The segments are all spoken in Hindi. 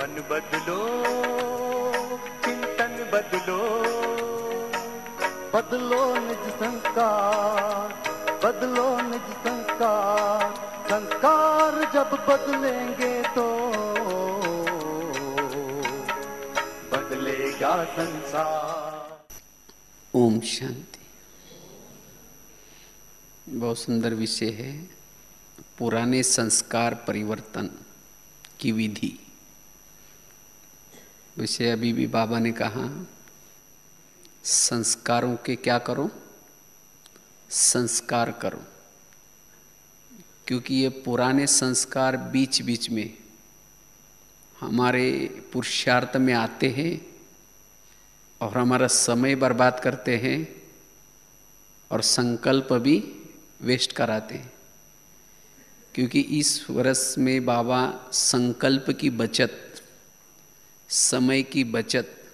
मन बदलो, चिंतन बदलो, बदलो निज संस्कार, बदलो निज संस्कार, संस्कार जब बदलेंगे तो बदलेगा संसार। ओम शांति। बहुत सुंदर विषय है, पुराने संस्कार परिवर्तन की विधि। विषय अभी भी बाबा ने कहा, संस्कारों के क्या करो, संस्कार करो, क्योंकि ये पुराने संस्कार बीच बीच में हमारे पुरुषार्थ में आते हैं और हमारा समय बर्बाद करते हैं और संकल्प भी वेस्ट कराते हैं। क्योंकि इस वर्ष में बाबा संकल्प की बचत, समय की बचत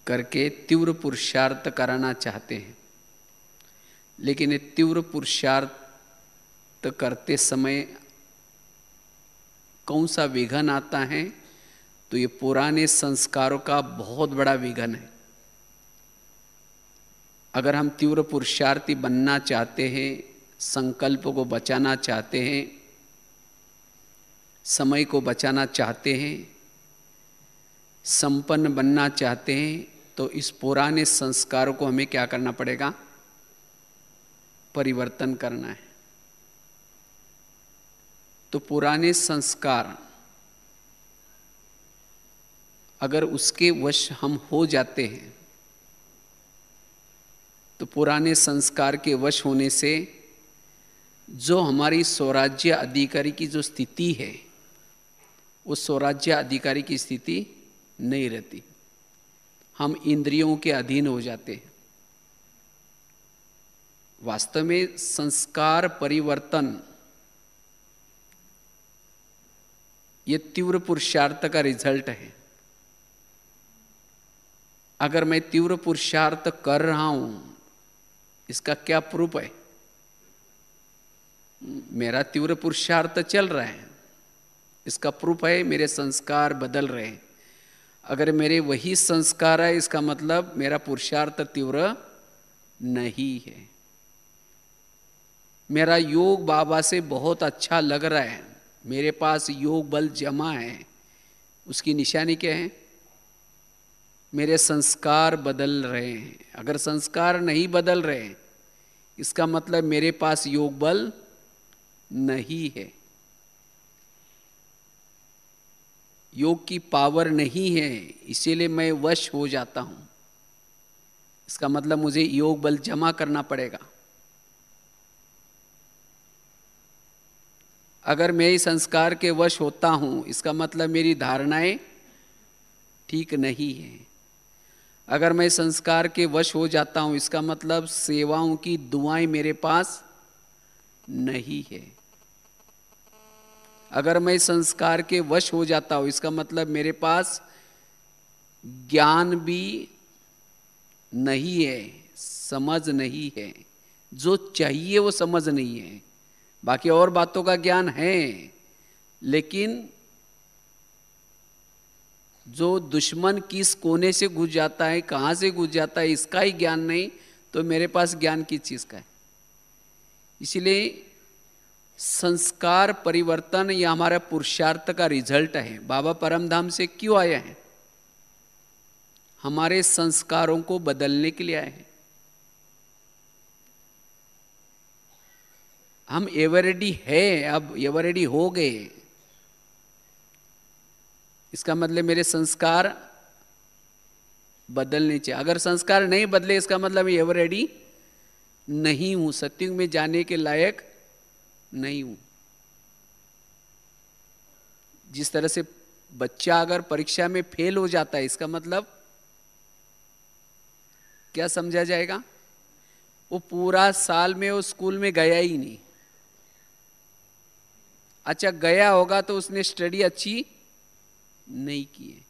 करके तीव्र पुरुषार्थ कराना चाहते हैं। लेकिन ये तीव्र पुरुषार्थ करते समय कौन सा विघन आता है, तो ये पुराने संस्कारों का बहुत बड़ा विघन है। अगर हम तीव्र पुरुषार्थी बनना चाहते हैं, संकल्प को बचाना चाहते हैं, समय को बचाना चाहते हैं, संपन्न बनना चाहते हैं, तो इस पुराने संस्कारों को हमें क्या करना पड़ेगा, परिवर्तन करना है। तो पुराने संस्कार अगर उसके वश हम हो जाते हैं, तो पुराने संस्कार के वश होने से जो हमारी स्वराज्य अधिकारी की जो स्थिति है, उस स्वराज्य अधिकारी की स्थिति नहीं रहती। हम इंद्रियों के अधीन हो जाते हैं। वास्तव में संस्कार परिवर्तन ये तीव्र पुरुषार्थ का रिजल्ट है। अगर मैं तीव्र पुरुषार्थ कर रहा हूं, इसका क्या प्रूफ है? मेरा तीव्र पुरुषार्थ चल रहा है, इसका प्रूफ है मेरे संस्कार बदल रहे हैं। अगर मेरे वही संस्कार है, इसका मतलब मेरा पुरुषार्थ तीव्र नहीं है। मेरा योग बाबा से बहुत अच्छा लग रहा है, मेरे पास योग बल जमा है, उसकी निशानी क्या है? मेरे संस्कार बदल रहे हैं। अगर संस्कार नहीं बदल रहे, इसका मतलब मेरे पास योग बल नहीं है, योग की पावर नहीं है, इसीलिए मैं वश हो जाता हूं। इसका मतलब मुझे योग बल जमा करना पड़ेगा। अगर मैं इस संस्कार के वश होता हूं, इसका मतलब मेरी धारणाएं ठीक नहीं है। अगर मैं संस्कार के वश हो जाता हूं, इसका मतलब सेवाओं की दुआएं मेरे पास नहीं है। अगर मैं संस्कार के वश हो जाता हूं, इसका मतलब मेरे पास ज्ञान भी नहीं है, समझ नहीं है। जो चाहिए वो समझ नहीं है। बाकी और बातों का ज्ञान है, लेकिन जो दुश्मन किस कोने से घुस जाता है, कहाँ से घुस जाता है, इसका ही ज्ञान नहीं, तो मेरे पास ज्ञान किस चीज़ का है? इसलिए संस्कार परिवर्तन यह हमारा पुरुषार्थ का रिजल्ट है। बाबा परमधाम से क्यों आए हैं? हमारे संस्कारों को बदलने के लिए आए हैं। हम एवरेडी है, अब एवरेडी हो गए। इसका मतलब मेरे संस्कार बदलने चाहिए। अगर संस्कार नहीं बदले, इसका मतलब मैं एवरेडी नहीं हूं, सत्युग में जाने के लायक नहीं हूं। जिस तरह से बच्चा अगर परीक्षा में फेल हो जाता है, इसका मतलब क्या समझा जाएगा? वो पूरा साल में वो स्कूल में गया ही नहीं। अच्छा गया होगा तो उसने स्टडी अच्छी नहीं की है।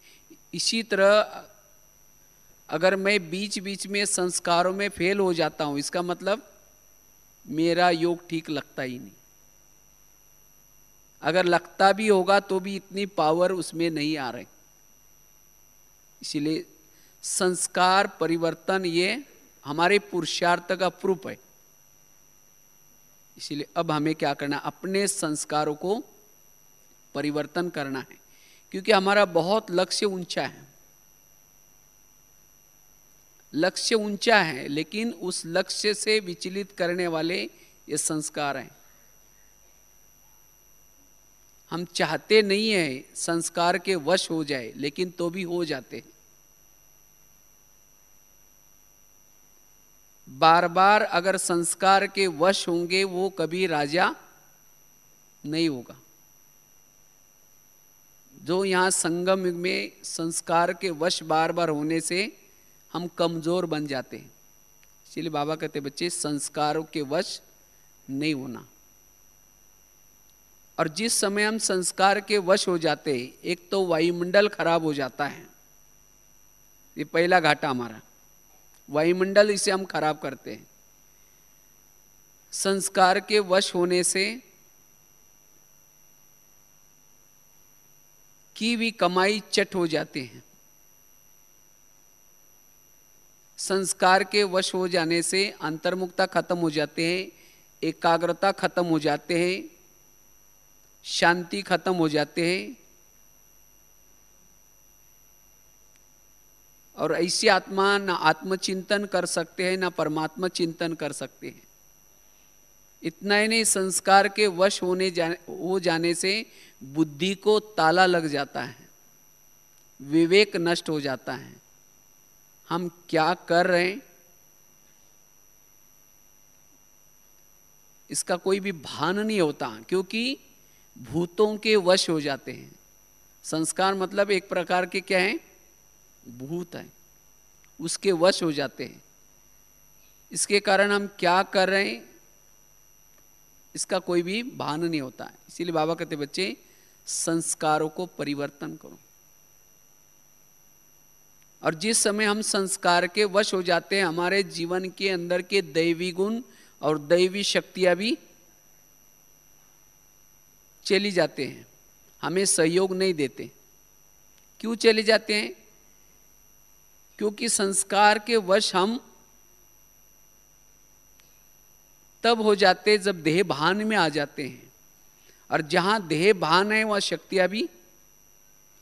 इसी तरह अगर मैं बीच बीच में संस्कारों में फेल हो जाता हूं, इसका मतलब मेरा योग ठीक लगता ही नहीं। अगर लगता भी होगा तो भी इतनी पावर उसमें नहीं आ रही। इसीलिए संस्कार परिवर्तन ये हमारे पुरुषार्थ का प्रूफ है। इसीलिए अब हमें क्या करना, अपने संस्कारों को परिवर्तन करना है, क्योंकि हमारा बहुत लक्ष्य ऊंचा है। लक्ष्य ऊंचा है, लेकिन उस लक्ष्य से विचलित करने वाले ये संस्कार हैं। हम चाहते नहीं है संस्कार के वश हो जाए, लेकिन तो भी हो जाते हैं। बार बार अगर संस्कार के वश होंगे वो कभी राजा नहीं होगा। जो यहाँ संगम युग में संस्कार के वश बार बार होने से हम कमजोर बन जाते हैं। इसलिए बाबा कहते बच्चे संस्कारों के वश नहीं होना। और जिस समय हम संस्कार के वश हो जाते हैं, एक तो वायुमंडल खराब हो जाता है। ये पहला घाटा हमारा, वायुमंडल इसे हम खराब करते हैं। संस्कार के वश होने से की भी कमाई चट हो जाते हैं। संस्कार के वश हो जाने से अंतर्मुखता खत्म हो जाते हैं, एकाग्रता खत्म हो जाते हैं, शांति खत्म हो जाते हैं। और ऐसी आत्मा ना आत्मचिंतन कर सकते हैं, ना परमात्मा चिंतन कर सकते हैं। इतना ही नहीं, संस्कार के वश हो जाने से बुद्धि को ताला लग जाता है, विवेक नष्ट हो जाता है। हम क्या कर रहे हैं इसका कोई भी भान नहीं होता, क्योंकि भूतों के वश हो जाते हैं। संस्कार मतलब एक प्रकार के क्या है, भूत है, उसके वश हो जाते हैं। इसके कारण हम क्या कर रहे हैं इसका कोई भी भान नहीं होता है। इसीलिए बाबा कहते बच्चे संस्कारों को परिवर्तन करो। और जिस समय हम संस्कार के वश हो जाते हैं, हमारे जीवन के अंदर के दैवी गुण और दैवी शक्तियां भी चली जाते हैं, हमें सहयोग नहीं देते। क्यों चले जाते हैं? क्योंकि संस्कार के वश हम तब हो जाते जब देह भान में आ जाते हैं, और जहां देह भान है वहां शक्तियां भी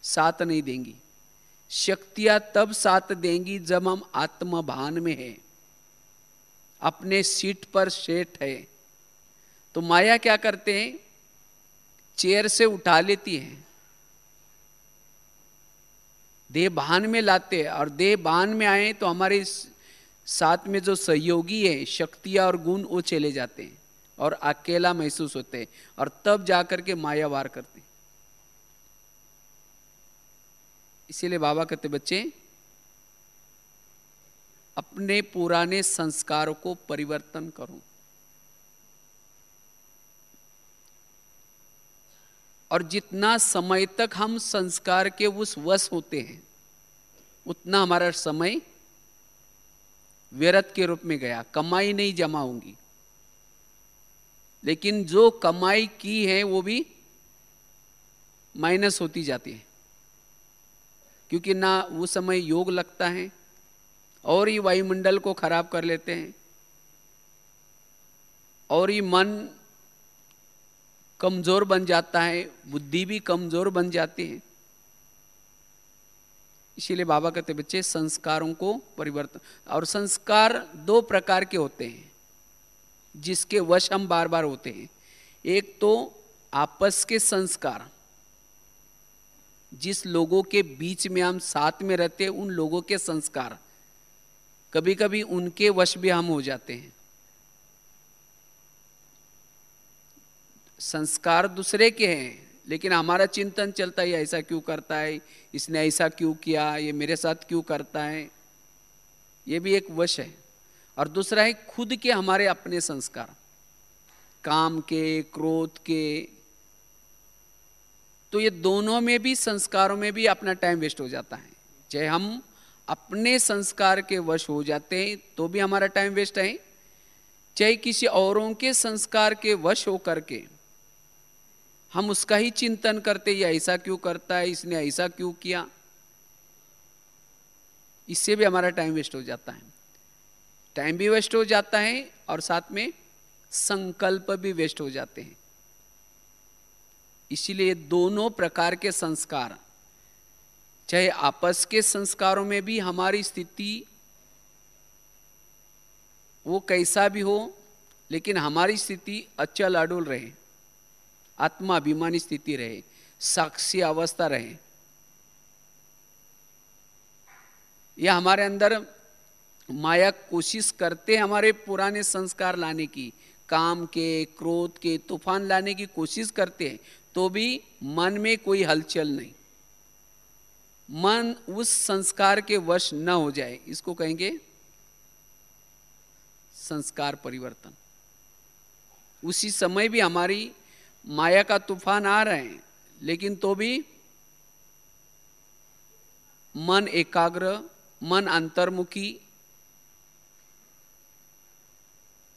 साथ नहीं देंगी। शक्तियां तब साथ देंगी जब हम आत्मभान में हैं, अपने सीट पर सेट है। तो माया क्या करते हैं, चेयर से उठा लेती है, देह भान में लाते हैं, और देह भान में आए तो हमारे साथ में जो सहयोगी है, शक्तियां और गुण, वो चले जाते हैं और अकेला महसूस होते हैं, और तब जाकर के माया वार करते हैं। इसीलिए बाबा कहते बच्चे अपने पुराने संस्कारों को परिवर्तन करो। और जितना समय तक हम संस्कार के उस वश होते हैं, उतना हमारा समय व्यर्थ के रूप में गया, कमाई नहीं जमा होंगी। लेकिन जो कमाई की है वो भी माइनस होती जाती है, क्योंकि ना वो समय योग लगता है, और ये वायुमंडल को खराब कर लेते हैं, और ये मन कमजोर बन जाता है, बुद्धि भी कमजोर बन जाती है। इसीलिए बाबा कहते बच्चे संस्कारों को परिवर्तन। और संस्कार दो प्रकार के होते हैं जिसके वश हम बार बार होते हैं। एक तो आपस के संस्कार, जिस लोगों के बीच में हम साथ में रहते हैं उन लोगों के संस्कार, कभी कभी उनके वश भी हम हो जाते हैं। संस्कार दूसरे के हैं, लेकिन हमारा चिंतन चलता है, ऐसा क्यों करता है, इसने ऐसा क्यों किया, ये मेरे साथ क्यों करता है, ये भी एक वश है। और दूसरा है खुद के हमारे अपने संस्कार, काम के, क्रोध के। तो ये दोनों में भी, संस्कारों में भी अपना टाइम वेस्ट हो जाता है। चाहे हम अपने संस्कार के वश हो जाते हैं तो भी हमारा टाइम वेस्ट है, चाहे किसी औरों के संस्कार के वश हो करके हम उसका ही चिंतन करते, ये ऐसा क्यों करता है, इसने ऐसा क्यों किया। इससे भी हमारा टाइम वेस्ट हो जाता है, टाइम भी वेस्ट हो जाता है और साथ में संकल्प भी वेस्ट हो जाते हैं। इसीलिए दोनों प्रकार के संस्कार, चाहे आपस के संस्कारों में भी हमारी स्थिति वो कैसा भी हो, लेकिन हमारी स्थिति अचल अडुल रहे, आत्माभिमानी स्थिति रहे, साक्षी अवस्था रहे। यह हमारे अंदर माया कोशिश करते हमारे पुराने संस्कार लाने की, काम के, क्रोध के तूफान लाने की कोशिश करते हैं, तो भी मन में कोई हलचल नहीं, मन उस संस्कार के वश न हो जाए, इसको कहेंगे संस्कार परिवर्तन। उसी समय भी हमारी माया का तूफान आ रहे हैं, लेकिन तो भी मन एकाग्र, मन अंतर्मुखी,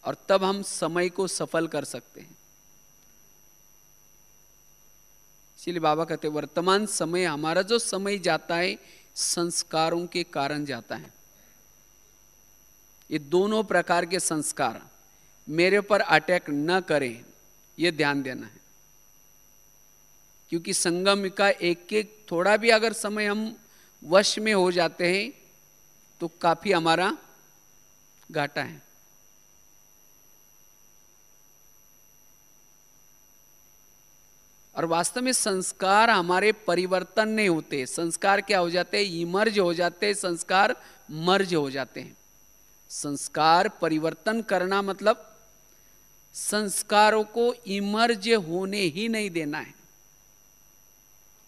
और तब हम समय को सफल कर सकते हैं। इसीलिए बाबा कहते वर्तमान समय, हमारा जो समय जाता है संस्कारों के कारण जाता है। ये दोनों प्रकार के संस्कार मेरे पर अटैक न करें, ये ध्यान देना है। क्योंकि संगम का एक एक थोड़ा भी अगर समय हम वश में हो जाते हैं तो काफी हमारा घाटा है। और वास्तव में संस्कार हमारे परिवर्तन नहीं होते, संस्कार क्या हो जाते हैं, इमर्ज हो जाते हैं, संस्कार मर्ज हो जाते हैं। संस्कार परिवर्तन करना मतलब संस्कारों को इमर्ज होने ही नहीं देना है,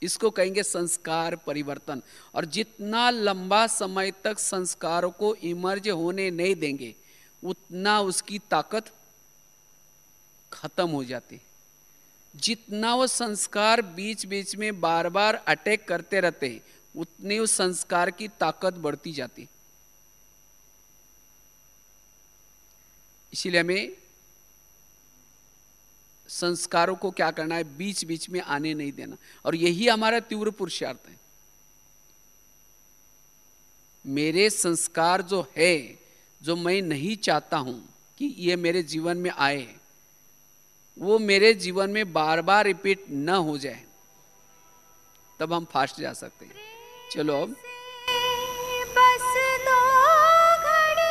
इसको कहेंगे संस्कार परिवर्तन। और जितना लंबा समय तक संस्कारों को इमर्ज होने नहीं देंगे, उतना उसकी ताकत खत्म हो जाती है। जितना वो संस्कार बीच बीच में बार बार अटैक करते रहते हैं, उतनी उस संस्कार की ताकत बढ़ती जाती। इसीलिए हमें संस्कारों को क्या करना है, बीच बीच में आने नहीं देना, और यही हमारा तीव्र पुरुषार्थ है। मेरे संस्कार जो है, जो मैं नहीं चाहता हूं कि ये मेरे जीवन में आए, वो मेरे जीवन में बार बार रिपीट न हो जाए, तब हम फास्ट जा सकते हैं। चलो अब बस दो घड़ी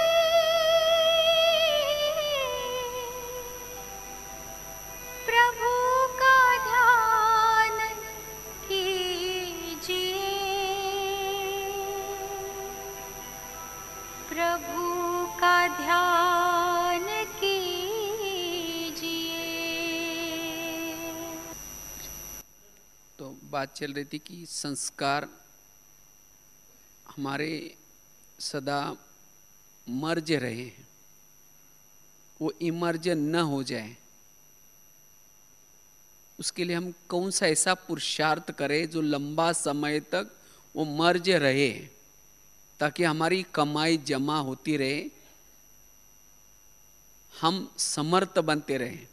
प्रभु का ध्यान कीजिए, प्रभु का ध्यान कीजिए। तो बात चल रही थी कि संस्कार हमारे सदा मर्ज रहे हैं, वो इमर्ज न हो जाए, उसके लिए हम कौन सा ऐसा पुरुषार्थ करें जो लंबा समय तक वो मर्ज रहे, ताकि हमारी कमाई जमा होती रहे, हम समर्थ बनते रहें।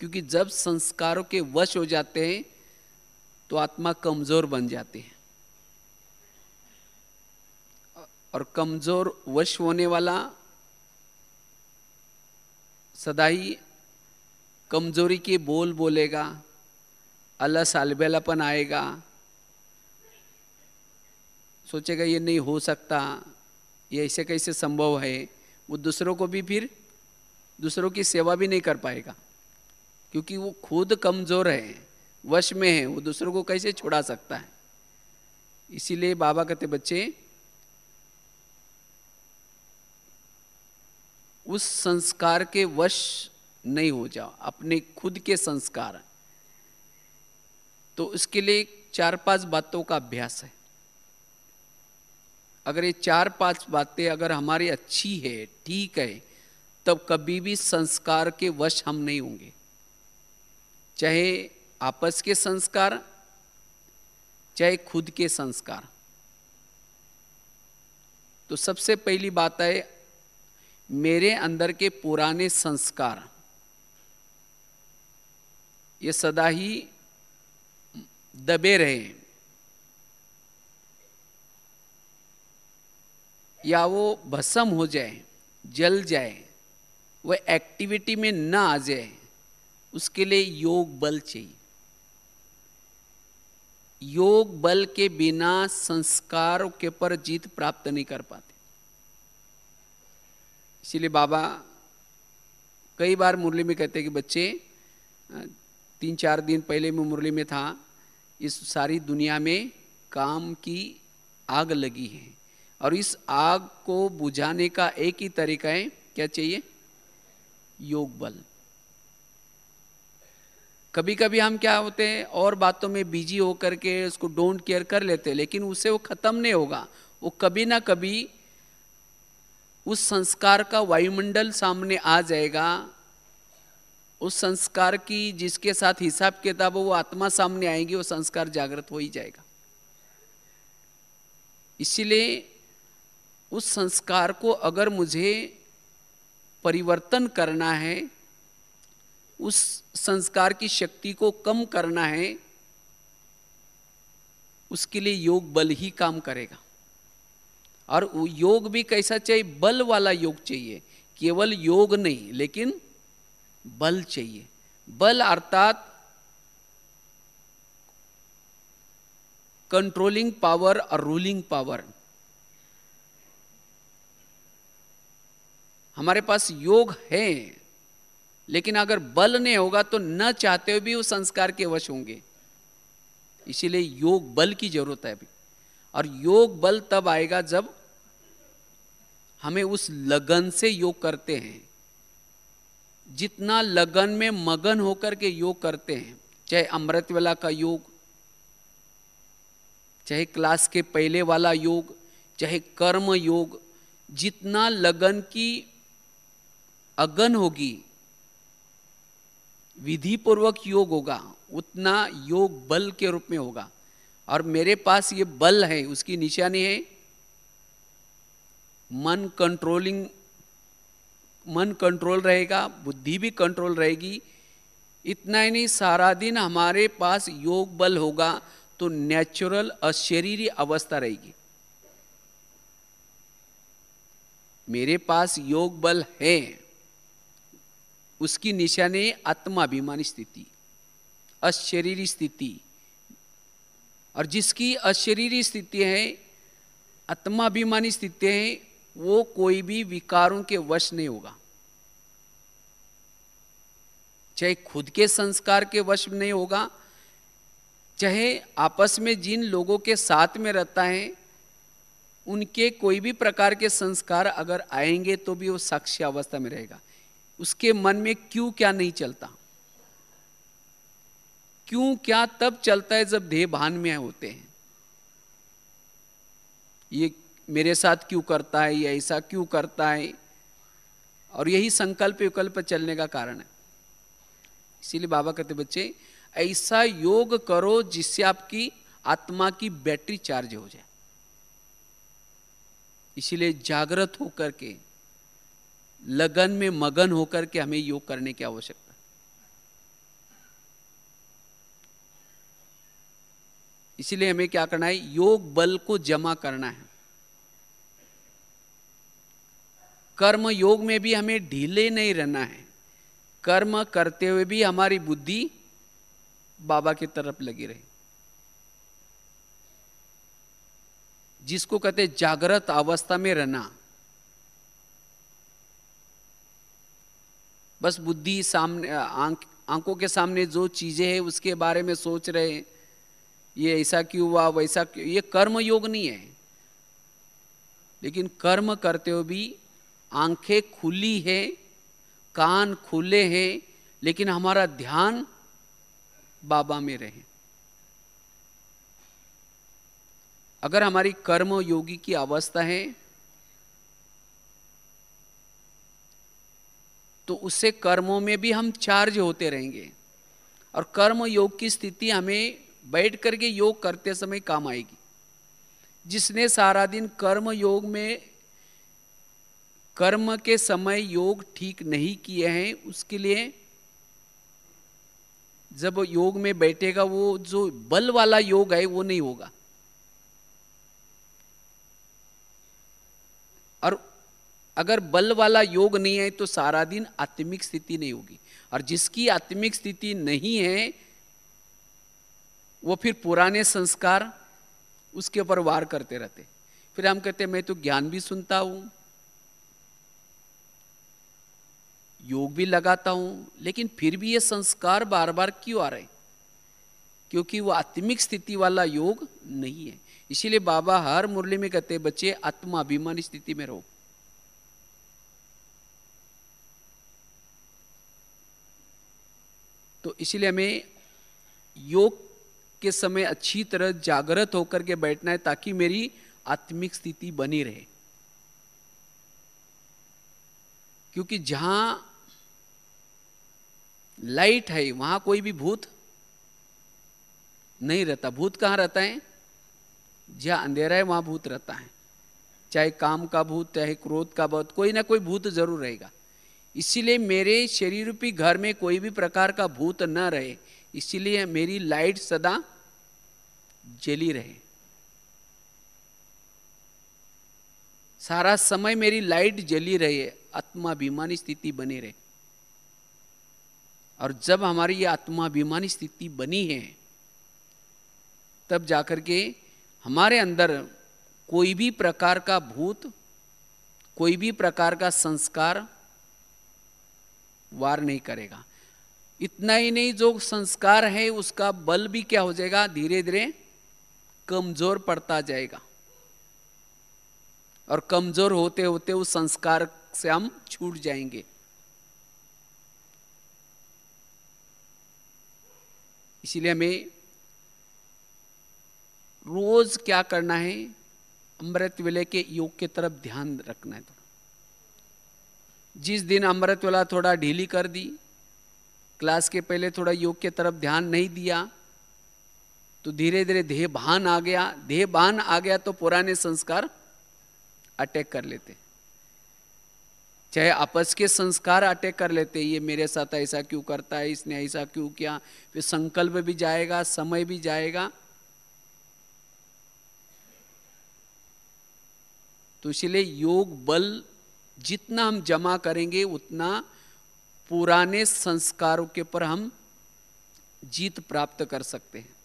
क्योंकि जब संस्कारों के वश हो जाते हैं तो आत्मा कमजोर बन जाती है, और कमजोर वश होने वाला सदा ही कमजोरी के बोल बोलेगा, अलस अलबेलापन आएगा, सोचेगा ये नहीं हो सकता, ये ऐसे कैसे संभव है। वो दूसरों को भी फिर दूसरों की सेवा भी नहीं कर पाएगा, क्योंकि वो खुद कमजोर है, वश में है, वो दूसरों को कैसे छुड़ा सकता है। इसीलिए बाबा कहते बच्चे उस संस्कार के वश नहीं हो जाओ, अपने खुद के संस्कार। तो उसके लिए 4-5 बातों का अभ्यास है। अगर ये 4-5 बातें अगर हमारी अच्छी है, ठीक है, तब कभी भी संस्कार के वश हम नहीं होंगे, चाहे आपस के संस्कार, चाहे खुद के संस्कार। तो सबसे पहली बात है, मेरे अंदर के पुराने संस्कार ये सदा ही दबे रहे या वो भस्म हो जाए, जल जाए, वह एक्टिविटी में न आ जाए, उसके लिए योग बल चाहिए। योग बल के बिना संस्कारों के पर जीत प्राप्त नहीं कर पाते। इसीलिए बाबा कई बार मुरली में कहते हैं कि बच्चे, 3-4 दिन पहले मैं मुरली में था, इस सारी दुनिया में काम की आग लगी है और इस आग को बुझाने का एक ही तरीका है, क्या चाहिए? योग बल। कभी कभी हम क्या होते हैं और बातों में बिजी होकर के उसको डोंट केयर कर लेते हैं, लेकिन उससे वो खत्म नहीं होगा। वो कभी ना कभी उस संस्कार का वायुमंडल सामने आ जाएगा, उस संस्कार की जिसके साथ हिसाब किताब वो आत्मा सामने आएगी, वो संस्कार जागृत हो ही जाएगा। इसीलिए उस संस्कार को अगर मुझे परिवर्तन करना है, उस संस्कार की शक्ति को कम करना है, उसके लिए योग बल ही काम करेगा। और योग भी कैसा चाहिए? बल वाला योग चाहिए। केवल योग नहीं, लेकिन बल चाहिए। बल अर्थात कंट्रोलिंग पावर और रूलिंग पावर। हमारे पास योग है, लेकिन अगर बल नहीं होगा तो न चाहते हुए भी वो संस्कार के वश होंगे। इसीलिए योग बल की जरूरत है अभी। और योग बल तब आएगा जब हमें उस लगन से योग करते हैं। जितना लगन में मगन होकर के योग करते हैं, चाहे अमृत वेला का योग, चाहे क्लास के पहले वाला योग, चाहे कर्म योग, जितना लगन की अगन होगी, विधि पूर्वक योग होगा, उतना योग बल के रूप में होगा। और मेरे पास ये बल है, उसकी निशानी है मन कंट्रोल रहेगा, बुद्धि भी कंट्रोल रहेगी। इतना ही नहीं, सारा दिन हमारे पास योग बल होगा तो नेचुरल अशरीरी अवस्था रहेगी। मेरे पास योग बल है, उसकी निशानी आत्माभिमानी स्थिति, अशरीरी स्थिति। और जिसकी अशरीरी स्थिति है, आत्माभिमानी स्थिति है, वो कोई भी विकारों के वश नहीं होगा। चाहे खुद के संस्कार के वश नहीं होगा, चाहे आपस में जिन लोगों के साथ में रहता है उनके कोई भी प्रकार के संस्कार अगर आएंगे तो भी वो साक्षी अवस्था में रहेगा। उसके मन में क्यों क्या नहीं चलता। क्यों क्या तब चलता है जब देह भान में होते हैं। ये मेरे साथ क्यों करता है, ये ऐसा क्यों करता है, और यही संकल्प विकल्प चलने का कारण है। इसीलिए बाबा कहते बच्चे, ऐसा योग करो जिससे आपकी आत्मा की बैटरी चार्ज हो जाए। इसीलिए जागृत होकर के, लगन में मगन होकर के हमें योग करने की आवश्यकता है। इसीलिए हमें क्या करना है? योग बल को जमा करना है। कर्म योग में भी हमें ढीले नहीं रहना है। कर्म करते हुए भी हमारी बुद्धि बाबा की तरफ लगी रहे, जिसको कहते जागृत अवस्था में रहना। बस बुद्धि सामने, आंखों के सामने जो चीजें हैं उसके बारे में सोच रहे हैं, ये ऐसा क्यों हुआ, वैसा क्यों। ये कर्म योग नहीं है। लेकिन कर्म करते हुए भी आंखें खुली है, कान खुले हैं, लेकिन हमारा ध्यान बाबा में रहे। अगर हमारी कर्म योगी की अवस्था है तो उससे कर्मों में भी हम चार्ज होते रहेंगे। और कर्म योग की स्थिति हमें बैठ करके योग करते समय काम आएगी। जिसने सारा दिन कर्म योग में, कर्म के समय योग ठीक नहीं किए हैं, उसके लिए जब वो योग में बैठेगा वो जो बल वाला योग है वो नहीं होगा। और अगर बल वाला योग नहीं है तो सारा दिन आत्मिक स्थिति नहीं होगी, और जिसकी आत्मिक स्थिति नहीं है वो फिर पुराने संस्कार उसके ऊपर वार करते रहते। फिर हम कहते हैं मैं तो ज्ञान भी सुनता हूं, योग भी लगाता हूं, लेकिन फिर भी ये संस्कार बार बार क्यों आ रहे? क्योंकि वो आत्मिक स्थिति वाला योग नहीं है। इसीलिए बाबा हर मुरली में कहते हैं बच्चे आत्माभिमानी स्थिति में रहो। तो इसलिए हमें योग के समय अच्छी तरह जागृत होकर के बैठना है ताकि मेरी आत्मिक स्थिति बनी रहे। क्योंकि जहां लाइट है वहां कोई भी भूत नहीं रहता। भूत कहां रहता है? जहां अंधेरा है वहां भूत रहता है, चाहे काम का भूत, चाहे क्रोध का भूत, कोई ना कोई भूत जरूर रहेगा। इसीलिए मेरे शरीर रूपी घर में कोई भी प्रकार का भूत न रहे, इसीलिए मेरी लाइट सदा जली रहे। सारा समय मेरी लाइट जली रहे, आत्माभिमानी स्थिति बनी रहे। और जब हमारी ये आत्माभिमानी स्थिति बनी है तब जाकर के हमारे अंदर कोई भी प्रकार का भूत, कोई भी प्रकार का संस्कार वार नहीं करेगा। इतना ही नहीं, जो संस्कार है उसका बल भी क्या हो जाएगा, धीरे धीरे कमजोर पड़ता जाएगा। और कमजोर होते होते उस संस्कार से हम छूट जाएंगे। इसीलिए हमें रोज क्या करना है, अमृत वेले के योग की तरफ ध्यान रखना है। जिस दिन अमृत वेला थोड़ा ढीली कर दी, क्लास के पहले थोड़ा योग की तरफ ध्यान नहीं दिया, तो धीरे धीरे देह भान आ गया। देह भान आ गया तो पुराने संस्कार अटैक कर लेते, चाहे आपस के संस्कार अटैक कर लेते। ये मेरे साथ ऐसा क्यों करता है, इसने ऐसा क्यों किया, फिर संकल्प भी जाएगा, समय भी जाएगा। तो इसलिए योग बल जितना हम जमा करेंगे उतना पुराने संस्कारों के ऊपर हम जीत प्राप्त कर सकते हैं।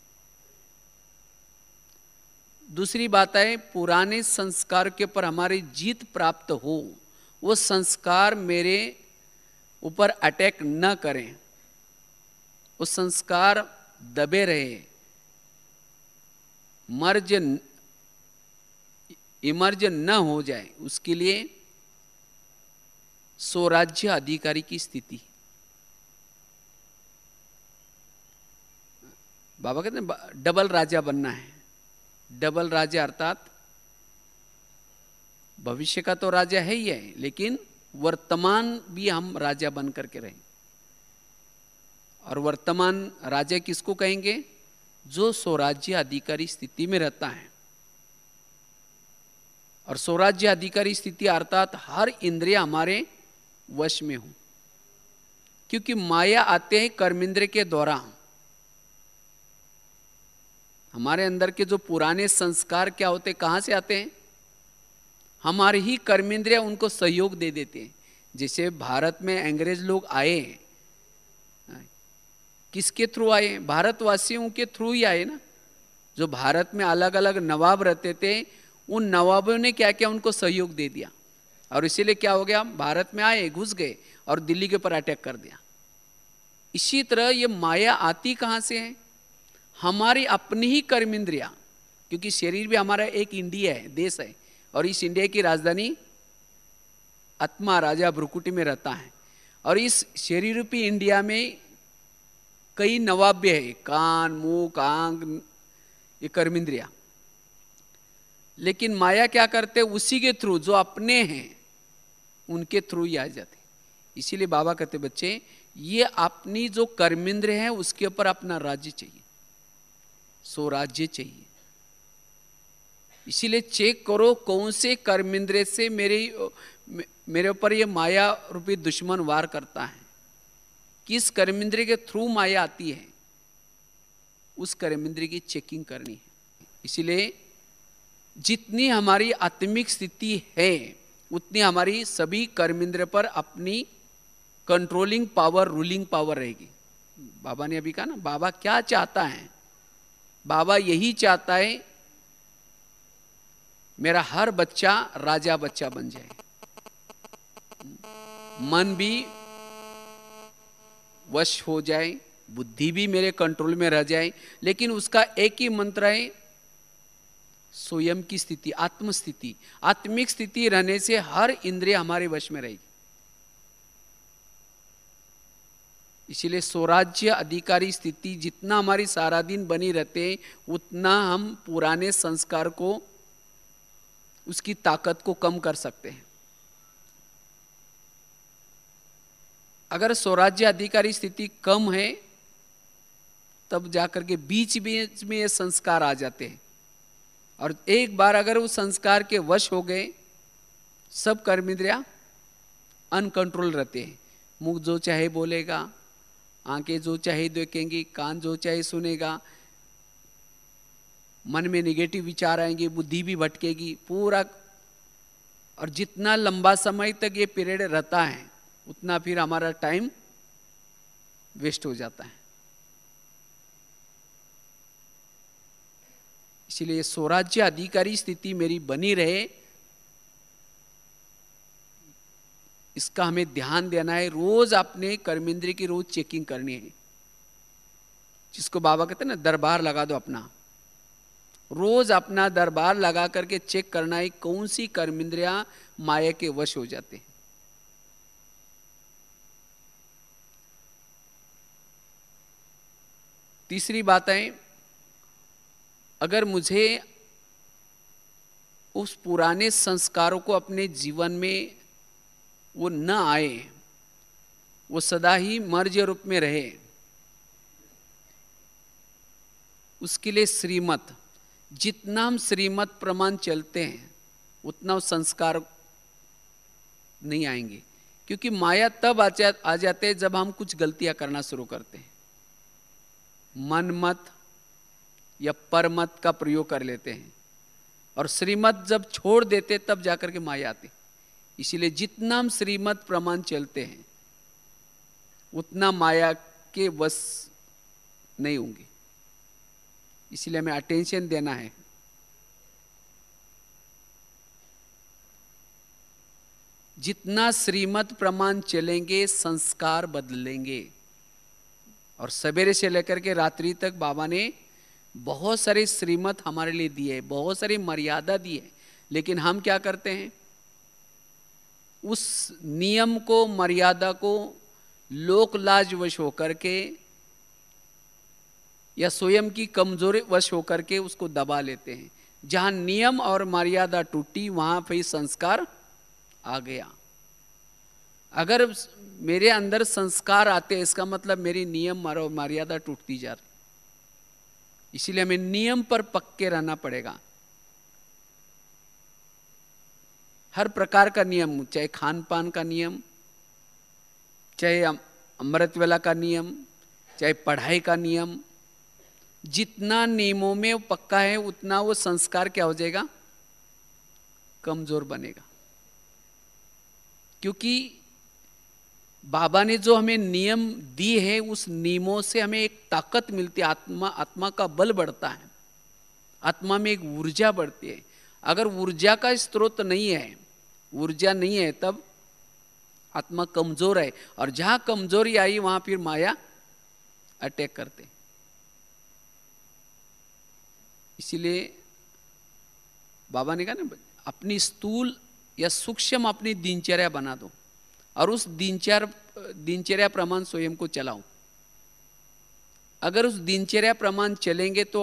दूसरी बात है, पुराने संस्कार के ऊपर हमारी जीत प्राप्त हो, वो संस्कार मेरे ऊपर अटैक न करें, वो संस्कार दबे रहे, इमर्ज न हो जाए, उसके लिए स्वराज्य अधिकारी की स्थिति। बाबा कहते हैं डबल राजा बनना है। डबल राजा अर्थात भविष्य का तो राजा है ही है, लेकिन वर्तमान भी हम राजा बन करके रहें। और वर्तमान राजा किसको कहेंगे? जो स्वराज्य अधिकारी स्थिति में रहता है। और स्वराज्य अधिकारी स्थिति अर्थात हर इंद्रिय हमारे वश में हो, क्योंकि माया आते हैं कर्मेंद्र के द्वारा। हमारे अंदर के जो पुराने संस्कार क्या होते, कहां से आते हैं? हमारे ही कर्मेंद्रिय उनको सहयोग दे देते हैं। जैसे भारत में अंग्रेज लोग आए, किसके थ्रू आए? भारतवासियों के थ्रू ही आए ना। जो भारत में अलग अलग नवाब रहते थे, उन नवाबों ने क्या किया, उनको सहयोग दे दिया। और इसीलिए क्या हो गया, भारत में आए, घुस गए और दिल्ली के ऊपर अटैक कर दिया। इसी तरह ये माया आती कहां से है? हमारी अपनी ही कर्मेंद्रिया, क्योंकि शरीर भी हमारा एक इंडिया है, देश है, और इस इंडिया की राजधानी आत्मा राजा भ्रुकुटी में रहता है। और इस शरीर रूपी इंडिया में कई नवाब्य है, कान, मुख, आंख, ये कर्मेंद्रिया। लेकिन माया क्या करते, उसी के थ्रू, जो अपने हैं उनके थ्रू ही आ जाते। इसीलिए बाबा कहते बच्चे, ये अपनी जो कर्मेंद्रिय है उसके ऊपर अपना राज्य चाहिए, स्वराज्य चाहिए। इसीलिए चेक करो कौन से कर्मेंद्रिय से मेरे ऊपर ये माया रूपी दुश्मन वार करता है, किस कर्मेंद्रिय के थ्रू माया आती है। उस कर्मेंद्रिय की चेकिंग करनी है। इसीलिए जितनी हमारी आत्मिक स्थिति है उतनी हमारी सभी कर्मेंद्रिय पर अपनी कंट्रोलिंग पावर, रूलिंग पावर रहेगी। बाबा ने अभी कहा ना, बाबा क्या चाहता है? बाबा यही चाहता है मेरा हर बच्चा राजा बच्चा बन जाए, मन भी वश हो जाए, बुद्धि भी मेरे कंट्रोल में रह जाए। लेकिन उसका एक ही मंत्र है, स्वयं की स्थिति, आत्म स्थिति। आत्मिक स्थिति रहने से हर इंद्रिय हमारे वश में रहेगी। इसीलिए स्वराज्य अधिकारी स्थिति जितना हमारी सारा दिन बनी रहते, उतना हम पुराने संस्कार को, उसकी ताकत को कम कर सकते हैं। अगर स्वराज्य अधिकारी स्थिति कम है, तब जाकर के बीच बीच में ये संस्कार आ जाते हैं, और एक बार अगर उस संस्कार के वश हो गए, सब कर्मेंद्रियां अनकंट्रोल रहते हैं। मुख जो चाहे बोलेगा, आंखें जो चाहे देखेंगी, कान जो चाहे सुनेगा, मन में निगेटिव विचार आएंगे, बुद्धि भी भटकेगी पूरा। और जितना लंबा समय तक ये पीरियड रहता है, उतना फिर हमारा टाइम वेस्ट हो जाता है। इसलिए स्वराज्य अधिकारी स्थिति मेरी बनी रहे, इसका हमें ध्यान देना है। रोज अपने कर्मेंद्रिय की रोज चेकिंग करनी है, जिसको बाबा कहते हैं ना, दरबार लगा दो अपना। रोज अपना दरबार लगा करके चेक करना है कौन सी कर्मेंद्रियां माया के वश हो जाते हैं। तीसरी बात है, अगर मुझे उस पुराने संस्कारों को अपने जीवन में वो न आए, वो सदा ही मर्ज रूप में रहे, उसके लिए श्रीमत, जितना हम श्रीमत प्रमाण चलते हैं उतना संस्कार नहीं आएंगे। क्योंकि माया तब आ जाते हैं जब हम कुछ गलतियां करना शुरू करते हैं, मन मत या परमत का प्रयोग कर लेते हैं, और श्रीमत जब छोड़ देते तब जाकर के माया आती। इसीलिए जितना हम श्रीमत प्रमाण चलते हैं उतना माया के वश नहीं होंगे। इसलिए हमें अटेंशन देना है। जितना श्रीमत प्रमाण चलेंगे संस्कार बदलेंगे। और सवेरे से लेकर के रात्रि तक बाबा ने बहुत सारे श्रीमत हमारे लिए दिए, बहुत सारी मर्यादा दी है, लेकिन हम क्या करते हैं, उस नियम को, मर्यादा को लोक लाज वश होकर के या स्वयं की कमजोरी वश होकर के उसको दबा लेते हैं। जहां नियम और मर्यादा टूटी वहां फिर संस्कार आ गया। अगर मेरे अंदर संस्कार आते, इसका मतलब मेरी नियम और मर्यादा टूटती जा रही। इसीलिए हमें नियम पर पक्के रहना पड़ेगा। हर प्रकार का नियम, चाहे खान पान का नियम, चाहे अमृत वेला का नियम, चाहे पढ़ाई का नियम, जितना नियमों में पक्का है उतना वो संस्कार क्या हो जाएगा, कमजोर बनेगा। क्योंकि बाबा ने जो हमें नियम दिए हैं, उस नियमों से हमें एक ताकत मिलती है, आत्मा का बल बढ़ता है, आत्मा में एक ऊर्जा बढ़ती है। अगर ऊर्जा का स्रोत नहीं है, ऊर्जा नहीं है, तब आत्मा कमजोर है, और जहां कमजोरी आई वहां फिर माया अटैक करते। इसीलिए बाबा ने कहा ना, अपनी स्थूल या सूक्ष्म अपनी दिनचर्या बना दो, और उस दिनचर्या प्रमाण स्वयं को चलाओ। अगर उस दिनचर्या प्रमाण चलेंगे तो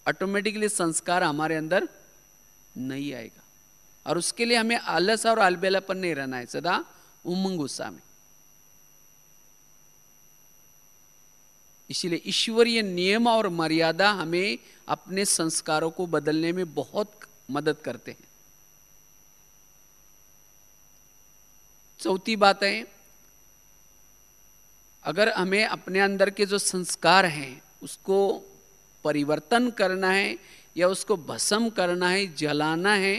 ऑटोमेटिकली संस्कार हमारे अंदर नहीं आएगा। और उसके लिए हमें आलस और अलबेलापन नहीं रहना है, सदा उमंग उत्साह में। इसलिए ईश्वरीय नियम और मर्यादा हमें अपने संस्कारों को बदलने में बहुत मदद करते हैं। चौथी बात है, अगर हमें अपने अंदर के जो संस्कार हैं उसको परिवर्तन करना है या उसको भस्म करना है, जलाना है।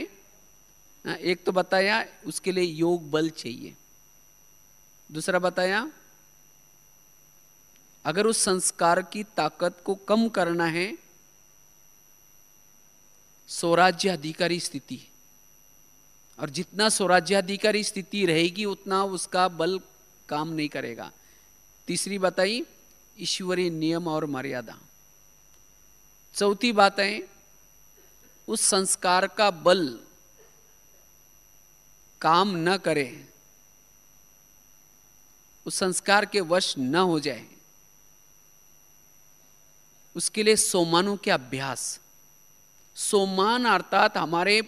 एक तो बताया उसके लिए योग बल चाहिए। दूसरा बताया अगर उस संस्कार की ताकत को कम करना है, स्वराज्याधिकारी स्थिति, और जितना स्वराज्याधिकारी स्थिति रहेगी उतना उसका बल काम नहीं करेगा। तीसरी बताई ईश्वरीय नियम और मर्यादा। चौथी बात है उस संस्कार का बल काम न करे, उस संस्कार के वश न हो जाए, उसके लिए सोमानों के अभ्यास। सोमान अर्थात हमारे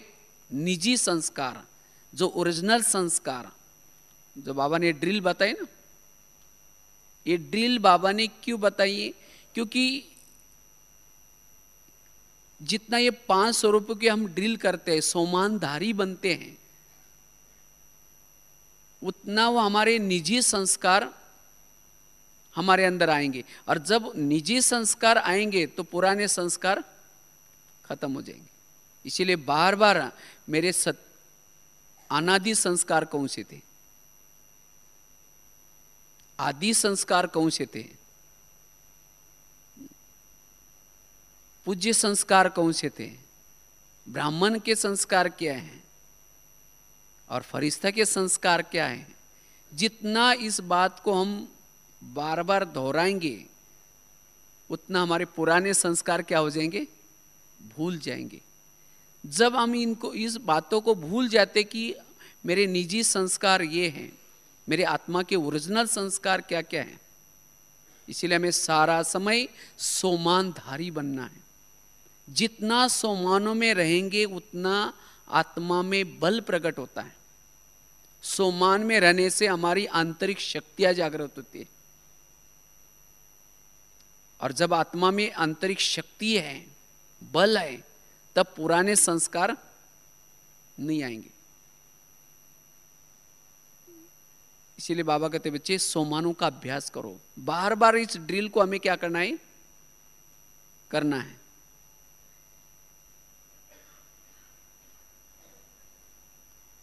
निजी संस्कार, जो ओरिजिनल संस्कार, जो बाबा ने ड्रिल बताई ना, ये ड्रिल बाबा ने क्यों बताई है? क्योंकि जितना ये 500 रुपये के हम ड्रिल करते हैं, सोमानधारी बनते हैं, उतना वो हमारे निजी संस्कार हमारे अंदर आएंगे। और जब निजी संस्कार आएंगे तो पुराने संस्कार खत्म हो जाएंगे। इसीलिए बार बार मेरे अनादि संस्कार कौन से थे, आदि संस्कार कौन से थे, पूज्य संस्कार कौन से थे, ब्राह्मण के संस्कार क्या हैं और फरिश्ता के संस्कार क्या हैं। जितना इस बात को हम बार बार दोहराएंगे उतना हमारे पुराने संस्कार क्या हो जाएंगे, भूल जाएंगे। जब हम इनको इस बातों को भूल जाते कि मेरे निजी संस्कार ये हैं, मेरे आत्मा के ओरिजिनल संस्कार क्या क्या हैं, इसीलिए हमें सारा समय सोमानधारी बनना है। जितना सोमानों में रहेंगे उतना आत्मा में बल प्रकट होता है। सोमान में रहने से हमारी आंतरिक शक्तियां जागृत होती है, और जब आत्मा में आंतरिक शक्ति है, बल है, तब पुराने संस्कार नहीं आएंगे। इसीलिए बाबा कहते बच्चे सोमानों का अभ्यास करो। बार बार इस ड्रिल को हमें क्या करना है, करना है।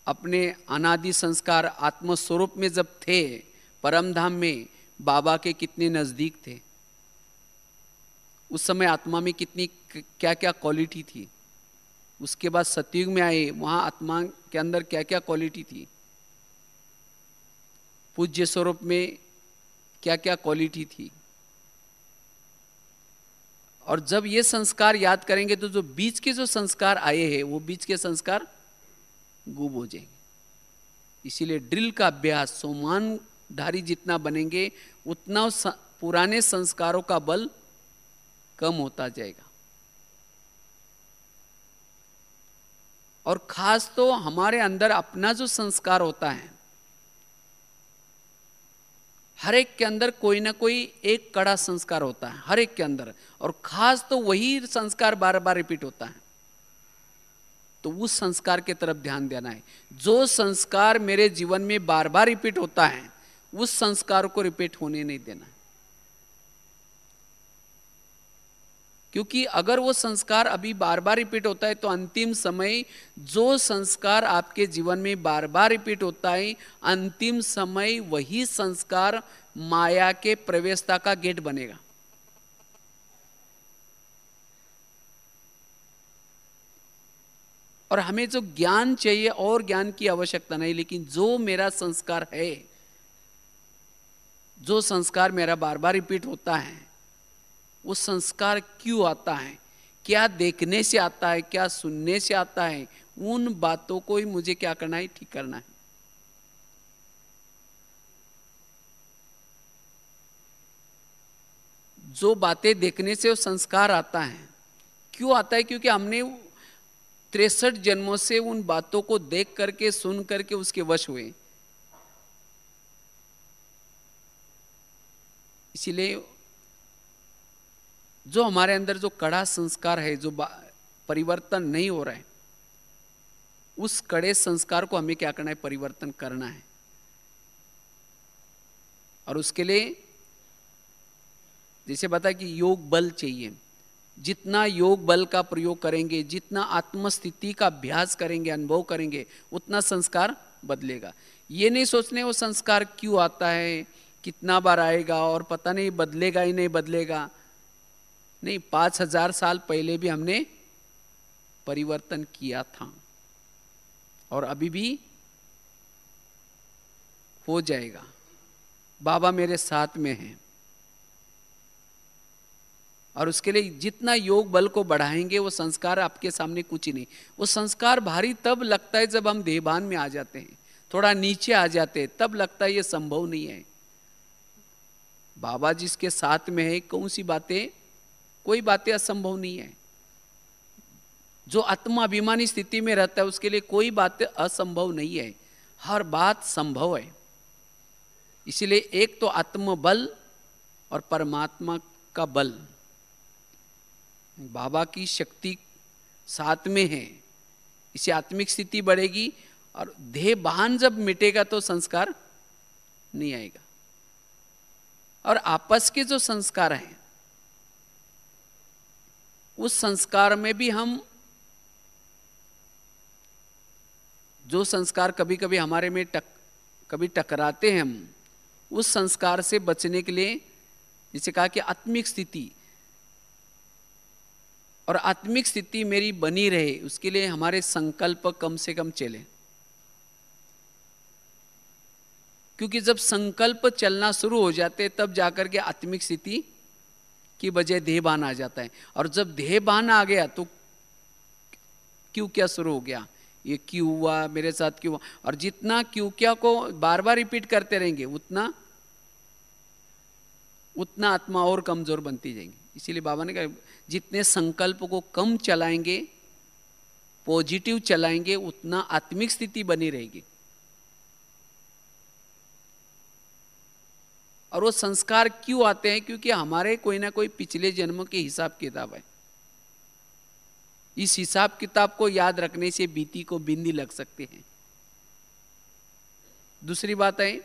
अपने अनादि संस्कार आत्मस्वरूप में जब थे, परम धाम में बाबा के कितने नजदीक थे, उस समय आत्मा में कितनी क्या क्या क्वालिटी थी। उसके बाद सतयुग में आए, वहां आत्मा के अंदर क्या क्या क्वालिटी थी। पूज्य स्वरूप में क्या क्या क्वालिटी थी। और जब ये संस्कार याद करेंगे तो जो बीच के जो संस्कार आए हैं वो बीच के संस्कार गुम हो जाएंगे। इसीलिए ड्रिल का अभ्यास, सोमानधारी जितना बनेंगे उतना पुराने संस्कारों का बल कम होता जाएगा। और खास तो हमारे अंदर अपना जो संस्कार होता है, हर एक के अंदर कोई ना कोई एक कड़ा संस्कार होता है, हर एक के अंदर, और खास तो वही संस्कार बार बार रिपीट होता है। तो उस संस्कार की तरफ ध्यान देना है। जो संस्कार मेरे जीवन में बार बार रिपीट होता है उस संस्कार को रिपीट होने नहीं देना है। क्योंकि अगर वो संस्कार अभी बार बार रिपीट होता है तो अंतिम समय जो संस्कार आपके जीवन में बार बार रिपीट होता है, अंतिम समय वही संस्कार माया के प्रवेशता का गेट बनेगा। और हमें जो ज्ञान चाहिए और ज्ञान की आवश्यकता नहीं, लेकिन जो मेरा संस्कार है, जो संस्कार मेरा बार बार रिपीट होता है, वो संस्कार क्यों आता है, क्या देखने से आता है, क्या सुनने से आता है, उन बातों को ही मुझे क्या करना है, ठीक करना है। जो बातें देखने से वो संस्कार आता है, क्यों आता है? क्योंकि हमने 63 जन्मों से उन बातों को देख करके, सुन करके उसके वश हुए। इसीलिए जो हमारे अंदर जो कड़ा संस्कार है, जो परिवर्तन नहीं हो रहा है, उस कड़े संस्कार को हमें क्या करना है, परिवर्तन करना है। और उसके लिए जैसे बता कि योग बल चाहिए, जितना योग बल का प्रयोग करेंगे, जितना आत्मस्थिति का अभ्यास करेंगे, अनुभव करेंगे, उतना संस्कार बदलेगा। ये नहीं सोचने वो संस्कार क्यों आता है, कितना बार आएगा और पता नहीं बदलेगा ही नहीं बदलेगा। नहीं, 5000 साल पहले भी हमने परिवर्तन किया था और अभी भी हो जाएगा। बाबा मेरे साथ में हैं और उसके लिए जितना योग बल को बढ़ाएंगे वो संस्कार आपके सामने कुछ ही नहीं। वो संस्कार भारी तब लगता है जब हम देहभान में आ जाते हैं, थोड़ा नीचे आ जाते हैं, तब लगता है ये संभव नहीं है। बाबा जिसके साथ में है, कौन सी बातें, कोई बातें असंभव नहीं है। जो आत्माभिमानी स्थिति में रहता है उसके लिए कोई बात असंभव नहीं है, हर बात संभव है। इसीलिए एक तो आत्मबल और परमात्मा का बल, बाबा की शक्ति साथ में है, इससे आत्मिक स्थिति बढ़ेगी और देह भान जब मिटेगा तो संस्कार नहीं आएगा। और आपस के जो संस्कार हैं उस संस्कार में भी हम, जो संस्कार कभी कभी हमारे में कभी टकराते हैं, हम उस संस्कार से बचने के लिए, जिसे कहा कि आत्मिक स्थिति, और आत्मिक स्थिति मेरी बनी रहे उसके लिए हमारे संकल्प कम से कम चले। क्योंकि जब संकल्प चलना शुरू हो जाते तब जाकर के आत्मिक स्थिति की बजाय देहभान आ जाता है। और जब देहभान आ गया तो क्यों क्या शुरू हो गया, ये क्यों हुआ मेरे साथ, क्यों हुआ। और जितना क्यों क्या को बार बार रिपीट करते रहेंगे उतना आत्मा और कमजोर बनती जाएंगी। इसीलिए बाबा ने कहा जितने संकल्प को कम चलाएंगे, पॉजिटिव चलाएंगे, उतना आत्मिक स्थिति बनी रहेगी। और वो संस्कार क्यों आते हैं, क्योंकि हमारे कोई ना कोई पिछले जन्मों के हिसाब किताब है। इस हिसाब किताब को याद रखने से बीती को बिंदी लग सकते हैं। दूसरी बात है,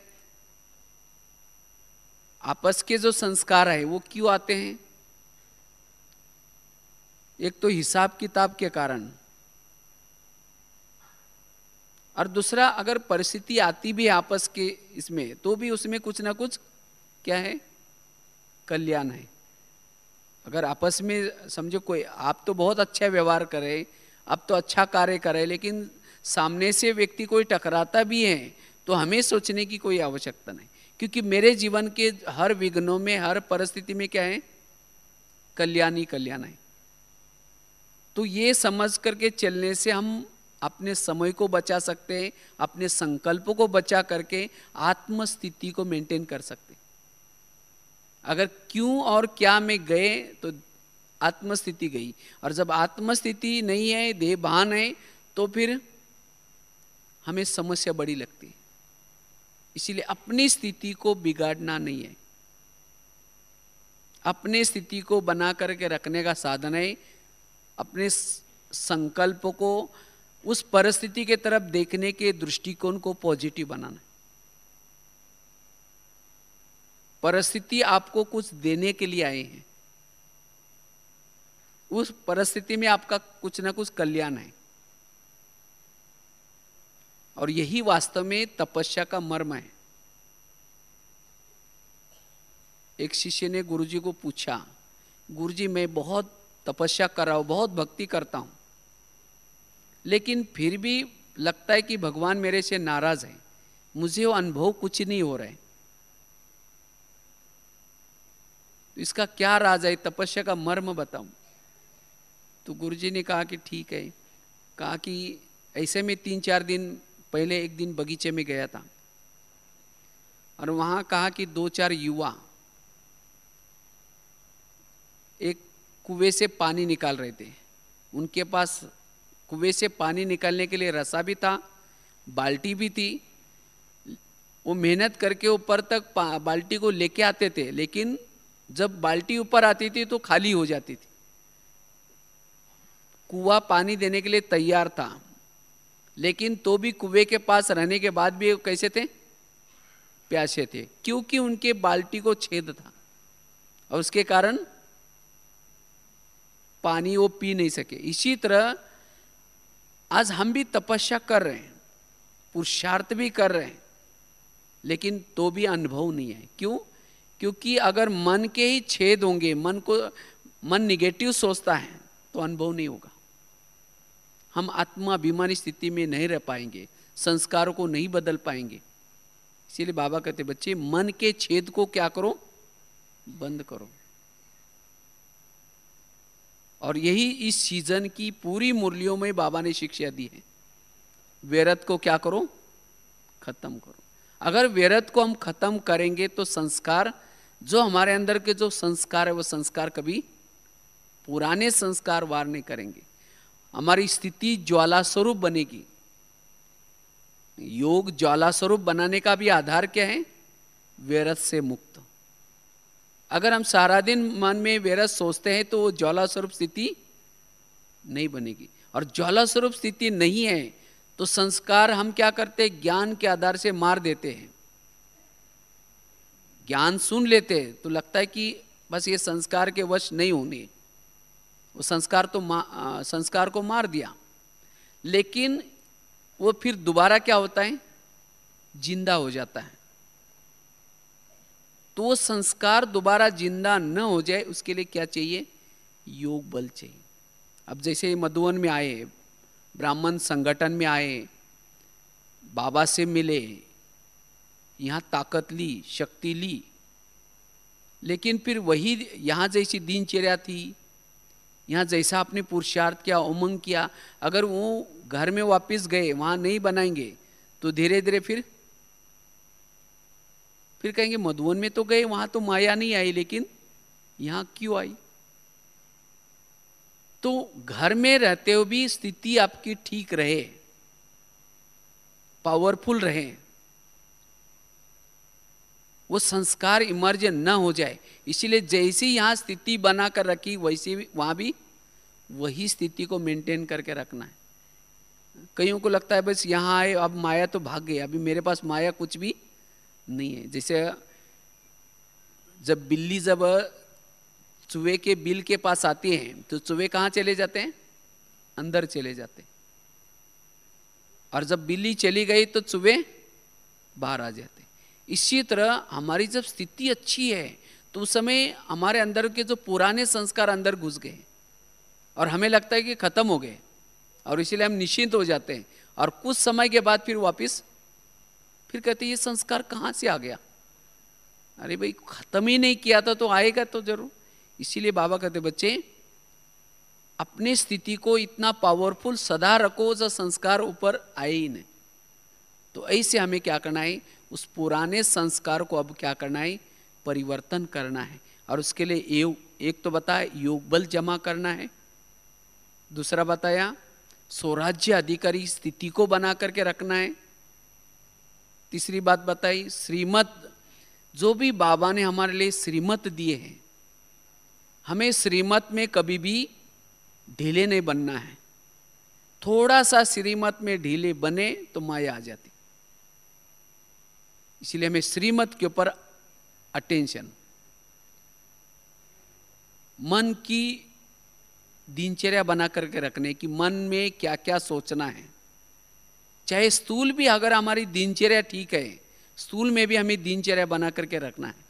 आपस के जो संस्कार है वो क्यों आते हैं। एक तो हिसाब किताब के कारण, और दूसरा अगर परिस्थिति आती भी है आपस के इसमें तो भी उसमें कुछ ना कुछ क्या है, कल्याण है। अगर आपस में समझो कोई, आप तो बहुत अच्छा व्यवहार करे, आप तो अच्छा कार्य करे, लेकिन सामने से व्यक्ति कोई टकराता भी है तो हमें सोचने की कोई आवश्यकता नहीं, क्योंकि मेरे जीवन के हर विघ्नों में, हर परिस्थिति में क्या है, कल्याण ही कल्याण है। तो ये समझ करके चलने से हम अपने समय को बचा सकते हैं, अपने संकल्पों को बचा करके आत्मस्थिति को मेंटेन कर सकते हैं। अगर क्यों और क्या में गए तो आत्मस्थिति गई, और जब आत्मस्थिति नहीं है, देहभान है, तो फिर हमें समस्या बड़ी लगती है। इसीलिए अपनी स्थिति को बिगाड़ना नहीं है, अपने स्थिति को बना करके रखने का साधन है अपने संकल्प को, उस परिस्थिति के तरफ देखने के दृष्टिकोण को पॉजिटिव बनाना। परिस्थिति आपको कुछ देने के लिए आए हैं, उस परिस्थिति में आपका कुछ ना कुछ कल्याण है, और यही वास्तव में तपस्या का मर्म है। एक शिष्य ने गुरुजी को पूछा, गुरुजी मैं बहुत तपस्या कर रहा हूं, बहुत भक्ति करता हूं, लेकिन फिर भी लगता है कि भगवान मेरे से नाराज है, मुझे वो अनुभव कुछ नहीं हो रहा है, तो इसका क्या राज है, तपस्या का मर्म बताऊं। तो गुरुजी ने कहा कि ठीक है। कहा कि ऐसे में 3-4 दिन पहले एक दिन बगीचे में गया था, और वहां कहा कि 2-4 युवा एक कुएं से पानी निकाल रहे थे। उनके पास कुएं से पानी निकालने के लिए रसा भी था, बाल्टी भी थी। वो मेहनत करके ऊपर तक बाल्टी को लेके आते थे, लेकिन जब बाल्टी ऊपर आती थी तो खाली हो जाती थी। कुआं पानी देने के लिए तैयार था, लेकिन तो भी कुएं के पास रहने के बाद भी कैसे थे, प्यासे थे, क्योंकि उनके बाल्टी को छेद था, और उसके कारण पानी वो पी नहीं सके। इसी तरह आज हम भी तपस्या कर रहे हैं, पुरुषार्थ भी कर रहे हैं, लेकिन तो भी अनुभव नहीं है। क्यों? क्योंकि अगर मन के ही छेद होंगे, मन निगेटिव सोचता है तो अनुभव नहीं होगा। हम आत्माभिमानी स्थिति में नहीं रह पाएंगे, संस्कारों को नहीं बदल पाएंगे। इसीलिए बाबा कहते बच्चे मन के छेद को क्या करो, बंद करो। और यही इस सीजन की पूरी मुरलियों में बाबा ने शिक्षा दी है। व्यर्थ को क्या करो, खत्म करो। अगर व्यर्थ को हम खत्म करेंगे तो संस्कार, जो हमारे अंदर के जो संस्कार है वो संस्कार कभी पुराने संस्कार वार नहीं करेंगे। हमारी स्थिति ज्वाला स्वरूप बनेगी। योग ज्वाला स्वरूप बनाने का भी आधार क्या है? व्यर्थ से मुक्त। अगर हम सारा दिन मन में व्यर्थ सोचते हैं तो वो ज्वाला स्वरूप स्थिति नहीं बनेगी। और ज्वाला स्वरूप स्थिति नहीं है तो संस्कार हम क्या करते हैं? ज्ञान के आधार से मार देते हैं। ज्ञान सुन लेते हैं तो लगता है कि बस ये संस्कार के वश नहीं होने, वो संस्कार को मार दिया। लेकिन वो फिर दोबारा क्या होता है? जिंदा हो जाता है। तो वो संस्कार दोबारा जिंदा न हो जाए उसके लिए क्या चाहिए? योग बल चाहिए। अब जैसे मधुवन में आए, ब्राह्मण संगठन में आए, बाबा से मिले, यहाँ ताकत ली, शक्ति ली, लेकिन फिर वही यहाँ जैसी दिनचर्या थी, यहाँ जैसा आपने पुरुषार्थ किया, उमंग किया, अगर वो घर में वापस गए, वहाँ नहीं बनाएंगे तो धीरे धीरे फिर कहेंगे मधुवन में तो गए, वहाँ तो माया नहीं आई, लेकिन यहाँ क्यों आई? तो घर में रहते हुए भी स्थिति आपकी ठीक रहे, पावरफुल रहे, वो संस्कार इमर्जन न हो जाए, इसीलिए जैसी यहाँ स्थिति बना कर रखी वैसे वहाँ भी वही स्थिति को मेंटेन करके रखना है। कईयों को लगता है बस यहाँ आए अब माया तो भाग गई, अभी मेरे पास माया कुछ भी नहीं है। जैसे जब बिल्ली जब चूहे के बिल के पास आती है तो चूहे कहाँ चले जाते हैं? अंदर चले जाते हैं। और जब बिल्ली चली गई तो चूहे बाहर आ जाते। इसी तरह हमारी जब स्थिति अच्छी है तो उस समय हमारे अंदर के जो पुराने संस्कार अंदर घुस गए और हमें लगता है कि खत्म हो गए, और इसीलिए हम निश्चिंत हो जाते हैं। और कुछ समय के बाद फिर वापस फिर कहते ये संस्कार कहाँ से आ गया? अरे भाई खत्म ही नहीं किया था तो आएगा तो जरूर। इसीलिए बाबा कहते बच्चे अपने स्थिति को इतना पावरफुल सदा रखो जो संस्कार ऊपर आए ही नहीं। तो ऐसे हमें क्या करना है? उस पुराने संस्कार को अब क्या करना है? परिवर्तन करना है। और उसके लिए एक तो बताया योग बल जमा करना है, दूसरा बताया स्वराज्य अधिकारी स्थिति को बना करके रखना है, तीसरी बात बताई श्रीमत, जो भी बाबा ने हमारे लिए श्रीमत दिए हैं, हमें श्रीमत में कभी भी ढीले नहीं बनना है। थोड़ा सा श्रीमत में ढीले बने तो माया आ जाती। इसलिए हमें श्रीमत के ऊपर अटेंशन, मन की दिनचर्या बना करके रखने की, मन में क्या क्या सोचना है। चाहे स्थूल भी अगर हमारी दिनचर्या ठीक है, स्थूल में भी हमें दिनचर्या बना करके रखना है।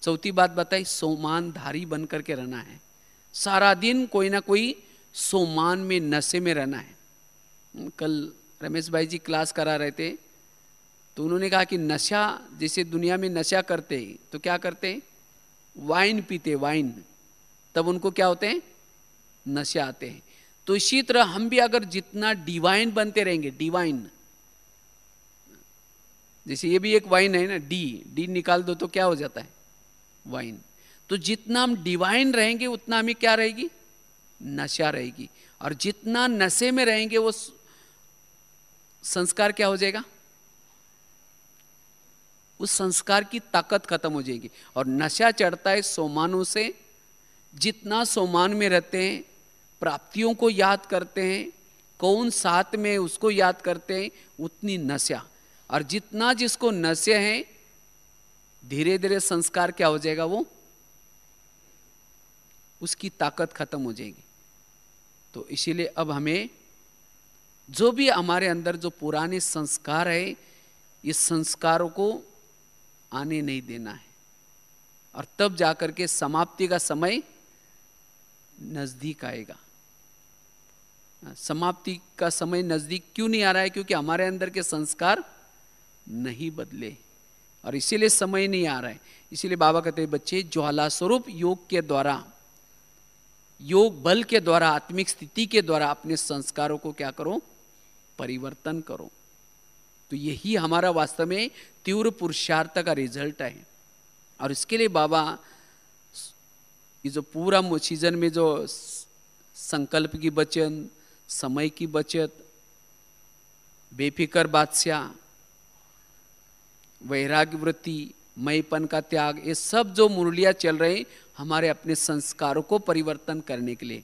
चौथी बात बताई सोमानधारी बन करके रहना है। सारा दिन कोई ना कोई सोमान में, नशे में रहना है। कल रमेश भाई जी क्लास करा रहे थे तो उन्होंने कहा कि नशा, जैसे दुनिया में नशा करते हैं तो क्या करते हैं? वाइन पीते, वाइन, तब उनको क्या होते हैं? नशे आते हैं। तो इसी तरह हम भी अगर जितना डिवाइन बनते रहेंगे, डिवाइन, जैसे ये भी एक वाइन है ना, डी निकाल दो तो क्या हो जाता है? वाइन। तो जितना हम डिवाइन रहेंगे उतना हमें क्या रहेगी? नशा रहेगी। और जितना नशे में रहेंगे वो संस्कार क्या हो जाएगा? उस संस्कार की ताकत खत्म हो जाएगी। और नशा चढ़ता है सोमानों से। जितना सोमान में रहते हैं, प्राप्तियों को याद करते हैं, कौन साथ में उसको याद करते हैं, उतनी नशा। और जितना जिसको नशे हैं, धीरे धीरे संस्कार क्या हो जाएगा? वो उसकी ताकत खत्म हो जाएगी। तो इसीलिए अब हमें जो भी हमारे अंदर जो पुराने संस्कार है, इस संस्कारों को आने नहीं देना है, और तब जाकर के समाप्ति का समय नजदीक आएगा। समाप्ति का समय नजदीक क्यों नहीं आ रहा है? क्योंकि हमारे अंदर के संस्कार नहीं बदले, और इसीलिए समय नहीं आ रहा है। इसीलिए बाबा कहते हैं बच्चे, ज्वाला स्वरूप योग के द्वारा, योग बल के द्वारा, आत्मिक स्थिति के द्वारा अपने संस्कारों को क्या करो? परिवर्तन करो। तो यही हमारा वास्तव में तीव्र पुरुषार्थ का रिजल्ट है। और इसके लिए बाबा ये जो पूरा सीजन में जो संकल्प की बचत, समय की बचत, बेफिक्र बादशाह, वैराग्य वृत्ति, मैपन का त्याग, ये सब जो मुरलियाँ चल रहे हमारे अपने संस्कारों को परिवर्तन करने के लिए।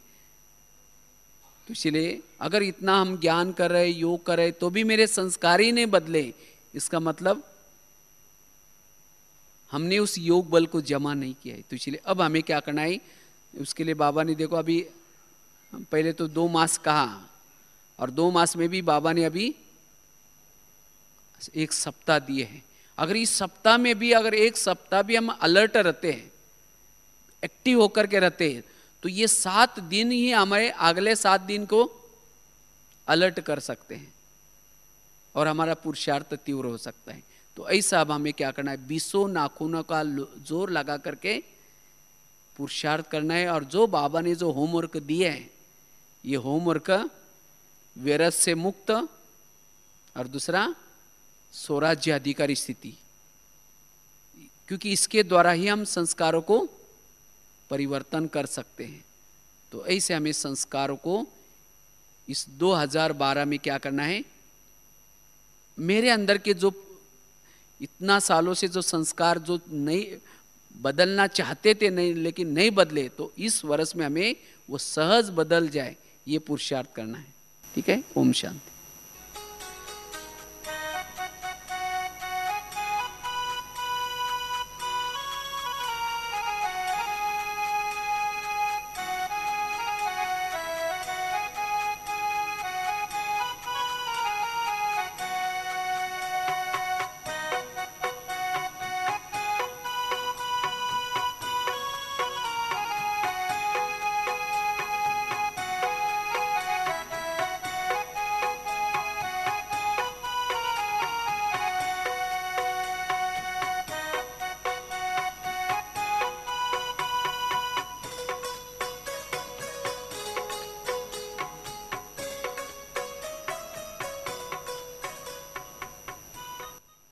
तो इसलिए अगर इतना हम ज्ञान कर रहे, योग कर रहे, तो भी मेरे संस्कार ही नहीं बदले, इसका मतलब हमने उस योग बल को जमा नहीं किया है। तो इसलिए अब हमें क्या करना है? उसके लिए बाबा ने देखो, अभी पहले तो 2 मास कहा, और 2 मास में भी बाबा ने अभी 1 सप्ताह दिए हैं। अगर इस सप्ताह में भी, अगर 1 सप्ताह भी हम अलर्ट रहते हैं, एक्टिव होकर के रहते हैं, तो ये 7 दिन ही हमारे अगले 7 दिन को अलर्ट कर सकते हैं, और हमारा पुरुषार्थ तीव्र हो सकता है। तो ऐसा अब हमें क्या करना है? 20 नाखूनों का जोर लगा करके पुरुषार्थ करना है। और जो बाबा ने जो होमवर्क दिए है, ये होमवर्क विरस से मुक्त, और दूसरा स्वराज्य अधिकारी स्थिति, क्योंकि इसके द्वारा ही हम संस्कारों को परिवर्तन कर सकते हैं। तो ऐसे हमें संस्कारों को इस 2012 में क्या करना है? मेरे अंदर के जो इतना सालों से जो संस्कार जो नहीं बदलना चाहते थे, नहीं, लेकिन नहीं बदले, तो इस वर्ष में हमें वो सहज बदल जाए, ये पुरुषार्थ करना है। ठीक है? ओम शांति।